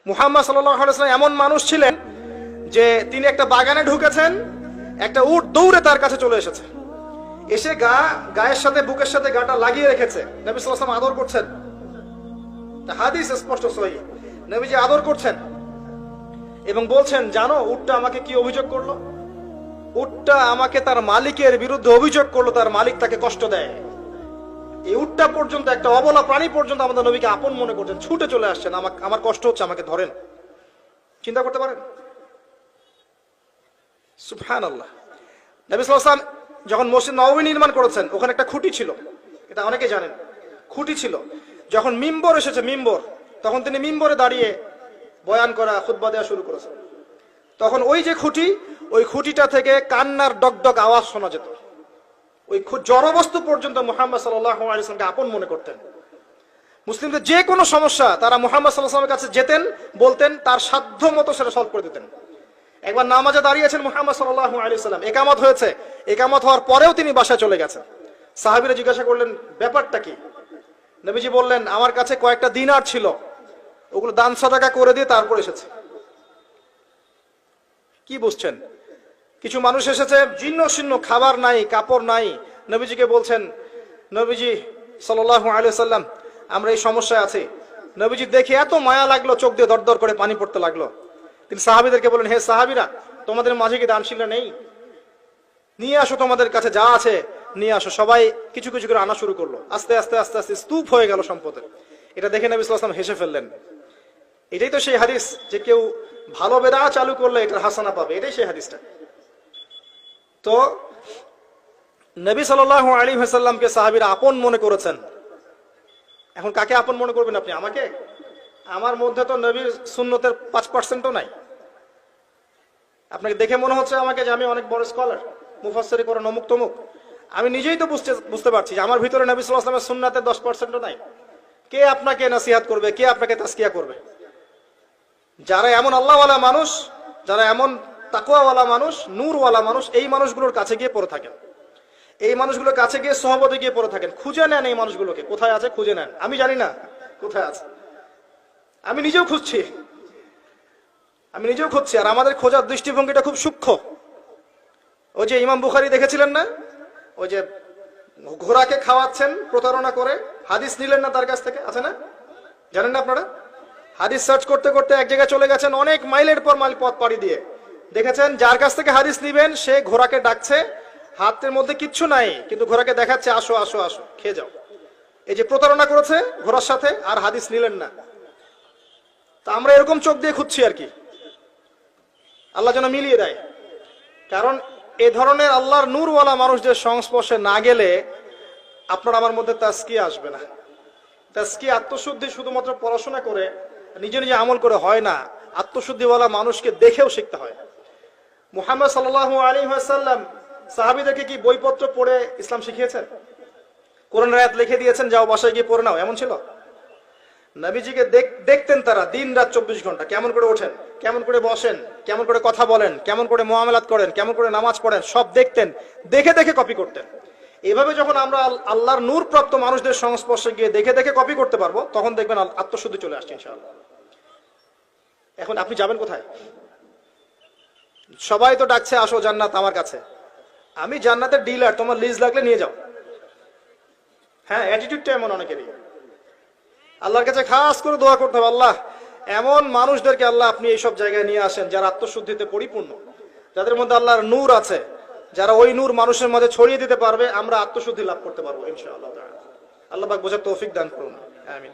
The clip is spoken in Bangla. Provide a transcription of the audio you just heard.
মুহাম্মদ সাল্লাল্লাহু আলাইহি ওয়াসাল্লাম এমন মানুষ ছিলেন যে তিনি একটা বাগানে ঢুকেছেন, একটা উট দৌড়ে তার কাছে চলে এসেছে, এসে গায়ের সাথে বুকের সাথে গাটা লাগিয়ে রেখেছে। নবী সাল্লাল্লাহু আলাইহি ওয়াসাল্লাম আদর করছেন, হাদিস স্পষ্ট সহিহ, নবীজি আদর করছেন এবং বলছেন, জানো উটটা আমাকে কি অভিযোগ করলো? উটটা আমাকে তার মালিকের বিরুদ্ধে অভিযোগ করলো, তার মালিক তাকে কষ্ট দেয়। এই উটটা পর্যন্ত, একটা অবলা প্রাণী পর্যন্ত আমাদের নবীকে আপন মনে করছেন, ছুটে চলে আসছেন, আমার কষ্ট হচ্ছে, আমাকে ধরেন। চিন্তা করতে পারেন? সুবহানাল্লাহ। নবী সাল্লাল্লাহু আলাইহি ওয়াসাল্লাম যখন মসজিদ নববী নির্মাণ করেছেন, ওখানে একটা খুঁটি ছিল, এটা অনেকে জানেন, খুঁটি ছিল। যখন মিম্বর এসেছে, মিম্বর, তখন তিনি মিম্বরে দাঁড়িয়ে বয়ান করা, খুতবা দেওয়া শুরু করেছেন। তখন ওই যে খুঁটি, ওই খুঁটিটা থেকে কান্নার ডগডগ আওয়াজ শোনা যেত। ওই জড়বস্তু পর্যন্ত মুহাম্মদ সাল্লাল্লাহু আলাইহি ওয়াসাল্লামকে আপন মনে করতেন। মুসলিমদের যে কোনো সমস্যা তারা মুহাম্মদ সাল্লাল্লাহু আলাইহি ওয়াসাল্লামের কাছে যেতেন, বলতেন, তার সাধ্য মতো সেটা সলভ করে দিতেন। একবার নামাজে দাঁড়িয়েছেন মুহাম্মদ সাল্লাল্লাহু আলাইহি ওয়াসাল্লাম, একামত হয়েছে, একামত হওয়ার পরেও তিনি বাসায় চলে গেছেন। সাহাবীরা জিজ্ঞাসা করলেন, ব্যাপারটা কি? নবীজি বললেন, আমার কাছে কয়েকটা দিনার ছিল, ওগুলো দান সাদাকা করে দিয়ে তারপর এসেছে। কি বুঝছেন? কিছু মানুষ এসেছে, জীর্ণ শীর্ণ, খাবার নাই, কাপড় নাই, নবীজিকে বলছেন, নবীজি সাল্লাল্লাহু আলাইহি ওয়াসাল্লাম, আমরা এই সমস্যায় আছি। নবীজি দেখে এত মায়া লাগলো, চোখ দিয়ে দরদর করে পানি পড়তে লাগলো। তিনি সাহাবীদেরকে বলেন, হে সাহাবীরা, তোমাদের মাঝে কি দানশীলরা নেই? নিয়ে আসো, তোমাদের কাছে যা আছে নিয়ে আসো। সবাই কিছু কিছু করে আনা শুরু করলো। আস্তে আস্তে আস্তে আস্তে স্তূপ হয়ে গেল সম্পদের। এটা দেখে নবী সাল্লাল্লাহু আলাইহি ওয়াসাল্লাম হেসে ফেললেন। এটাই তো সেই হাদিস যে কেউ ভালো বেদা চালু করলে এটার হাসানা পাবে, এটাই সেই হাদিসটা। তো নবী সাল্লাল্লাহু আলাইহি ওয়াসাল্লামকে সাহাবীরা আপন মনে করেছেন। এখন কাকে আপন মনে করবেন আপনি? আমাকে? আমার মধ্যে তো নবীর সুন্নতের 5%ও নাই। আপনাকে দেখে মনে হচ্ছে আমাকে যে আমি অনেক বড় স্কলার, মুফাসসির করেন, অমুক তমুক। আমি নিজেই তো বুঝতে পারছি যে আমার ভিতরে নবী সাল্লাল্লাহু আলাইহি ওয়াসাল্লামের সুন্নাতের 10%ও নাই। কে আপনাকে নসিহত করবে? কে আপনাকে তাজকিয়া করবে? যারা এমন আল্লাহওয়ালা মানুষ, যারা এমন তাকওয়াওয়ালা মানুষ, নূরওয়ালা মানুষ, এই মানুষগুলোর কাছে গিয়ে পড়ে থাকেন, এই মানুষগুলোর কাছে গিয়ে সহবতে গিয়ে পড়ে থাকেন, খুঁজে নেন এই মানুষগুলোকে, কোথায় আছে খুঁজে নেন। আমি জানি না কোথায় আছে, আমি নিজেও খুঁজছি, আর আমাদের খোঁজার দৃষ্টিভঙ্গিটা খুব সূক্ষ্ম। ওই যে ইমাম বুখারী দেখেছিলেন না, ওই যে ঘোড়াকে খাওয়াচ্ছেন প্রতারণা করে, হাদিস নিলেন না তার কাছ থেকে, আছে না? জানেন না আপনারা? হাদিস সার্চ করতে করতে এক জায়গায় চলে গেছেন, অনেক মাইলের পর মাইল পথ পাড়ি দিয়ে, দেখেছেন যার কাছ থেকে হাদিস নিবেন সে ঘোড়াকে ডাকছে, হাতের মধ্যে কিচ্ছু নাই, কিন্তু ঘোড়াকে দেখাচ্ছে, আসো আসো আসো, খেয়ে যাও। এই যে প্রতারণা করেছে ঘোড়ার সাথে, আর হাদিস নিলেন না। তা আমরা এরকম চোখ দিয়ে খুঁজছি আর কি, আল্লাহ যেন মিলিয়ে দেয়। কারণ এ ধরনের আল্লাহর নূরওয়ালা মানুষদের সংস্পর্শে না গেলে আপনার আমার মধ্যে তাজকিয়া আসবে না। তাজকিয়া, আত্মশুদ্ধি শুধুমাত্র পড়াশোনা করে, নিজে নিজে আমল করে হয় না, আত্মশুদ্ধিওয়ালা মানুষকে দেখেও শিখতে হয়। মুহাম্মদ সাল্লাল্লাহু আলাইহি ওয়াসাল্লাম সাহাবীদেরকে কি বইপত্র পড়ে ইসলাম শিখিয়েছেন? কোরআনের আয়াত লিখে দিয়েছেন, যাও বাসায় গিয়ে পড়ে নাও, এমন ছিল? নবীজিকে দেখতেন তারা দিন রাত 24 ঘন্টা, কেমন করে ওঠেন, কেমন করে বসেন, কেমন করে কথা বলেন, কেমন করে মুআমালাত করেন, কেমন করে নামাজ পড়েন, সব দেখতেন, দেখে দেখে কপি করতেন। এভাবে যখন আমরা আল্লাহর নূর প্রাপ্ত মানুষদের সংস্পর্শে গিয়ে দেখে দেখে কপি করতে পারবো, তখন দেখবেন আত্মশুদ্ধি চলে আসছে ইনশাআল্লাহ। এখন আপনি যাবেন কোথায়? সবাই তো ডাকছে, আসো জান্নাত আমার কাছে, আমি জান্নাতের ডিলার, তোমার লিজ লাগলে নিয়ে যাও। হ্যাঁ, অ্যাটিটিউডটা এমন অনেকেরই। আল্লাহর কাছে খাস করে দোয়া করতে হবে, আল্লাহ এমন মানুষদেরকে আল্লাহ আপনি এইসব জায়গায় নিয়ে আসেন যারা আত্মশুদ্ধিতে পরিপূর্ণ, যাদের মধ্যে আল্লাহর নূর আছে, যারা ওই নূর মানুষের মাঝে ছড়িয়ে দিতে পারবে, আমরা আত্মশুদ্ধি লাভ করতে পারবো ইনশাআল্লাহ। আল্লাহ পাক বোঝার তৌফিক দান করুন, আমিন।